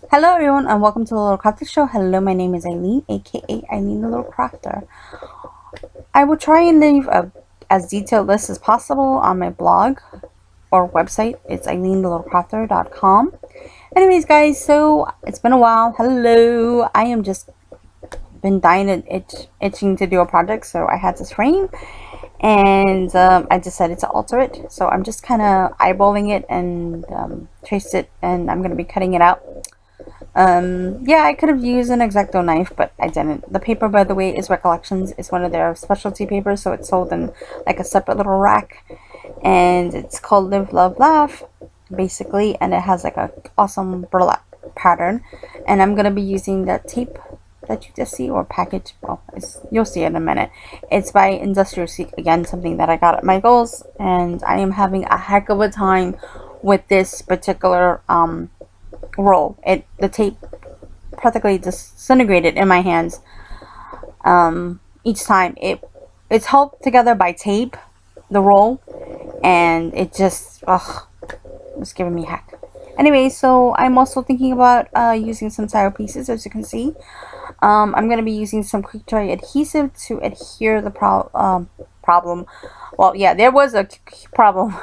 Hello everyone and welcome to the Little Crafter Show. Hello, my name is Eileen, aka Eileen the Little Crafter. I will try and leave a as detailed list as possible on my blog or website. It's eileenthelittlecrafter.com. Anyways guys, so it's been a while. Hello. I am just been dying and itching to do a project, so I had this frame and I decided to alter it. So I'm just kind of eyeballing it and traced it, and I'm going to be cutting it out. Yeah, I could have used an X-Acto knife, but I didn't. The paper, by the way, is Recollections. It's one of their specialty papers, so it's sold in like a separate little rack. And it's called Live, Love, Laugh, basically. And it has like a awesome burlap pattern. And I'm going to be using that tape that you just see, or package. Well, you'll see it in a minute. It's by Industrial Seek. Again, something that I got at my goals. And I am having a heck of a time with this particular roll. The tape practically disintegrated in my hands each time. It's held together by tape, the roll, and it just it's giving me heck. Anyway, so I'm also thinking about using some tile pieces, as you can see. I'm going to be using some quick dry adhesive to adhere the problem. Well, yeah, there was a problem.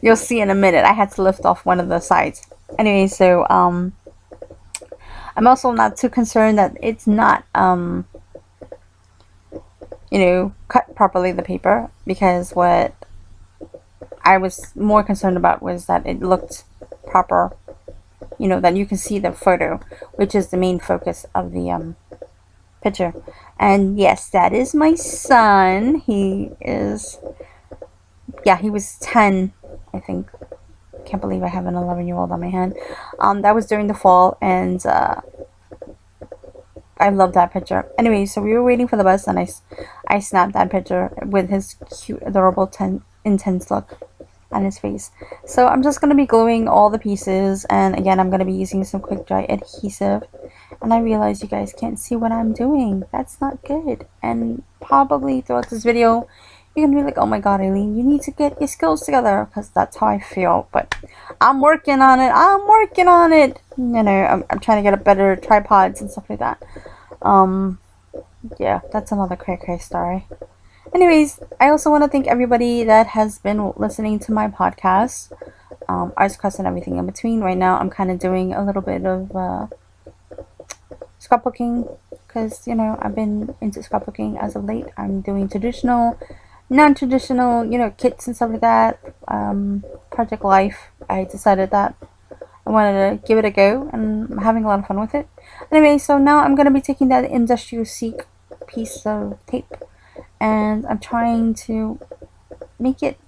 You'll see in a minute. I had to lift off one of the sides. Anyway, so I'm also not too concerned that it's not cut properly, the paper, because what I was more concerned about was that it looked proper, that you can see the photo, which is the main focus of the picture. And yes, that is my son. He was 10, I think. Can't believe I have an 11-year-old on my hand. That was during the fall, and I love that picture. Anyway, so we were waiting for the bus, and I snapped that picture with his cute, adorable, intense look on his face. So I'm just going to be gluing all the pieces, and again, I'm going to be using some quick dry adhesive. And I realize you guys can't see what I'm doing. That's not good. And probably throughout this video, you're gonna be like, oh my god, Eileen, you need to get your skills together, because that's how I feel. But I'm working on it. I'm trying to get a better tripods and stuff like that. Yeah, that's another cray story. Anyways, I also want to thank everybody that has been listening to my podcast, Arts, Crafts, and everything in between. Right now, I'm kind of doing a little bit of scrapbooking, because I've been into scrapbooking as of late. I'm doing traditional, non-traditional, kits and stuff like that. Project Life, I decided that I wanted to give it a go, and I'm having a lot of fun with it. Anyway, so now I'm going to be taking that Industrial Seek piece of tape, and I'm trying to make it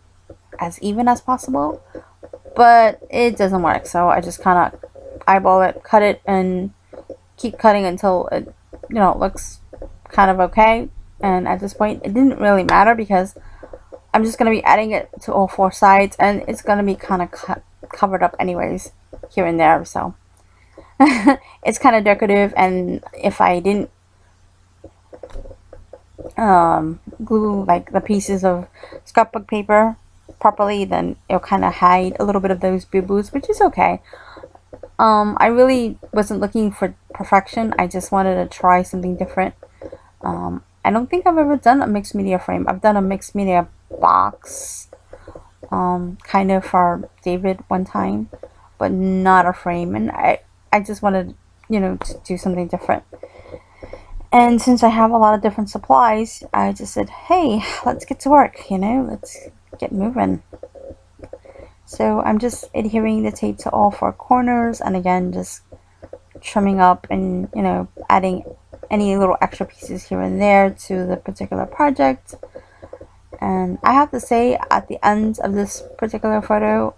as even as possible, but it doesn't work. So I just kind of eyeball it, cut it, and keep cutting until it looks kind of okay. And at this point, it didn't really matter, because I'm just going to be adding it to all four sides, and it's going to be kind of covered up anyways, here and there. So it's kind of decorative, and if I didn't glue like the pieces of scrapbook paper properly, then it'll kind of hide a little bit of those boo-boos, which is okay. I really wasn't looking for perfection. I just wanted to try something different. I don't think I've ever done a mixed media frame. I've done a mixed media box, kind of for David one time, but not a frame. And I just wanted, to do something different. And since I have a lot of different supplies, I just said, hey, let's get to work, let's get moving. So I'm just adhering the tape to all four corners, and again, just trimming up and, adding any little extra pieces here and there to the particular project. And I have to say, at the end of this particular photo,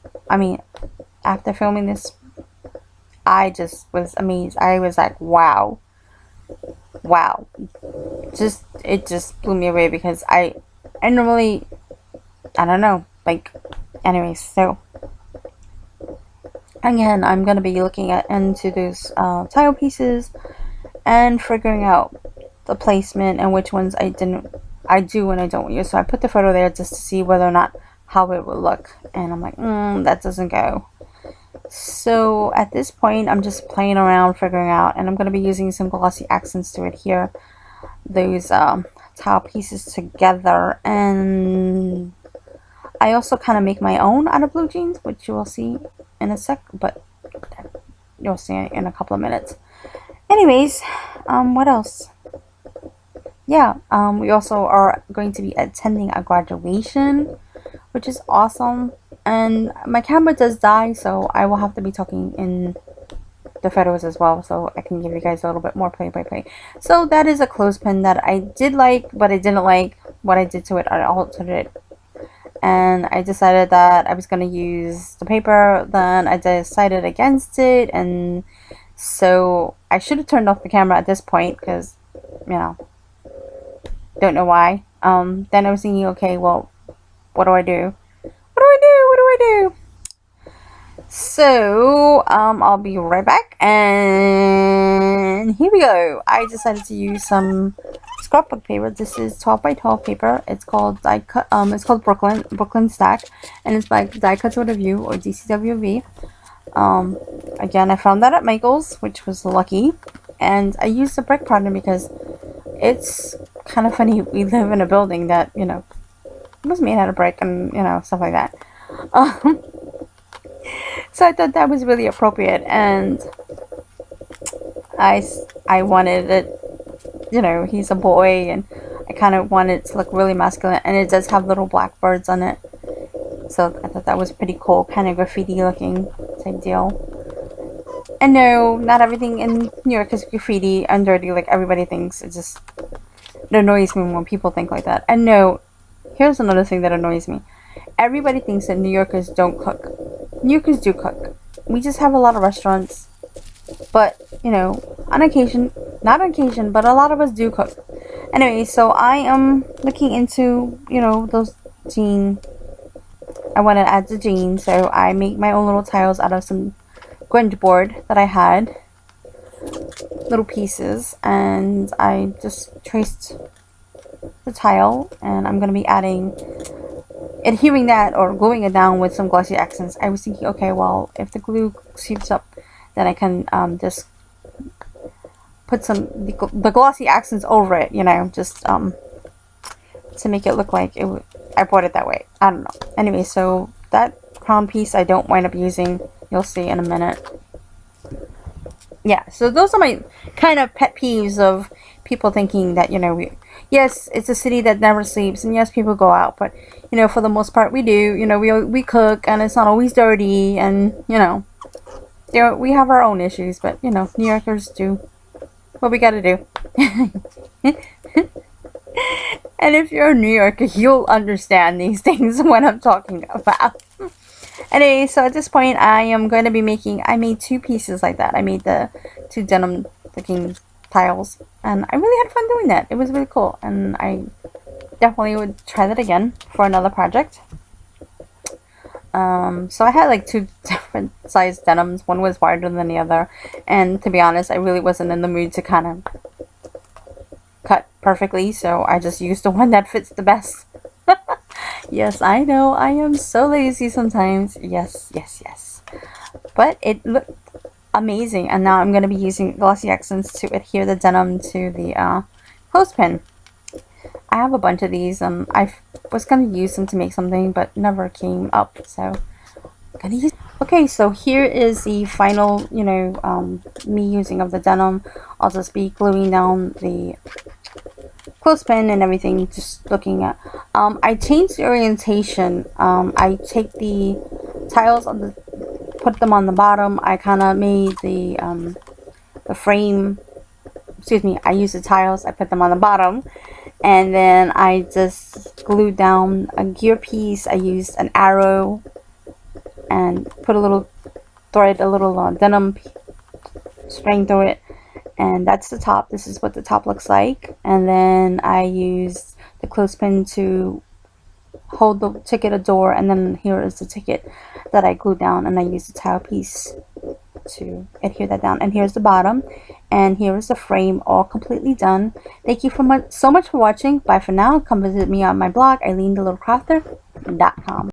after filming this, I just was amazed. I was like, wow. It just blew me away, because I normally, I don't know, anyways. So again, I'm going to be looking into those tile pieces and figuring out the placement and which ones I do and I don't use. So I put the photo there just to see whether or not how it will look, and I'm like, that doesn't go. So at this point, I'm just playing around, figuring out, and I'm going to be using some glossy accents to adhere those tile pieces together. And I also kind of make my own out of blue jeans, which you will see in a sec, but you'll see in a couple of minutes. Anyways, what else? Yeah, we also are going to be attending a graduation, which is awesome. And my camera does die, so I will have to be talking in the photos as well, so I can give you guys a little bit more play. So that is a clothespin that I did like, but I didn't like what I did to it. I altered it, and I decided that I was going to use the paper. Then I decided against it, and so I should have turned off the camera at this point, because, you know, don't know why. Then I was thinking, okay, well, what do I do? What do I do? So, I'll be right back, and here we go. I decided to use some scrapbook paper. This is 12 by 12 paper. It's called it's called Brooklyn Stack, and it's by Die Cuts with a View, or DCWV. Again, I found that at Michael's, which was lucky, and I used a brick pattern because it's kind of funny. We live in a building that, you know, was made out of brick and, you know, stuff like that. So I thought that was really appropriate, and I wanted it, you know, he's a boy, and I kind of wanted it to look really masculine, and it does have little black birds on it, so I thought that was pretty cool, kind of graffiti looking type deal. And no, not everything in New York is graffiti and dirty like everybody thinks. It annoys me when people think like that. And no, here's another thing that annoys me. Everybody thinks that New Yorkers don't cook. New Yorkers do cook. We just have a lot of restaurants. But, you know, on occasion, not on occasion, but a lot of us do cook. Anyway, so I am looking into, you know, those jeans. I want to add the jeans, so I make my own little tiles out of some grunge board that I had. Little pieces. And I just traced the tile, and I'm going to be adhering that or gluing it down with some glossy accents. I was thinking, okay, well, if the glue seeps up, then I can just put the glossy accents over it, you know, just to make it look like I bought it that way. I don't know. Anyway, so that crown piece I don't wind up using. You'll see in a minute. Yeah, so those are my kind of pet peeves of people thinking that, you know, yes, it's a city that never sleeps, and yes, people go out, but, you know, for the most part, we do. You know, we cook, and it's not always dirty, and, you know, we have our own issues, but, you know, New Yorkers do what we gotta do. And if you're a New Yorker, you'll understand these things when I'm talking about. Anyway, so at this point, I am going to be I made two pieces like that. I made the two denim looking tiles, and I really had fun doing that. It was really cool, and I definitely would try that again for another project. So I had like two different size denims. One was wider than the other, and to be honest, I really wasn't in the mood to kind of cut perfectly, so I just used the one that fits the best. Yes, I know, I am so lazy sometimes. Yes. But it looked amazing, and now I'm going to be using glossy accents to adhere the denim to the clothespin. I have a bunch of these. I was going to use them to make something, but never came up, so I'm going to use. Okay, so here is the final, you know, me using of the denim. I'll just be gluing down the clothespin and everything, just looking at. I changed the orientation. I take the tiles put them on the bottom. I kind of made the frame. Excuse me. I used the tiles. I put them on the bottom, and then I just glued down a gear piece. I used an arrow and put a little denim string through it. And that's the top. This is what the top looks like. And then I used the clothespin to hold the ticket door. And then here is the ticket that I glued down. And I used the tile piece to adhere that down. And here's the bottom. And here is the frame, all completely done. Thank you so much for watching. Bye for now. Come visit me on my blog, EileenTheLittleCrafter.com.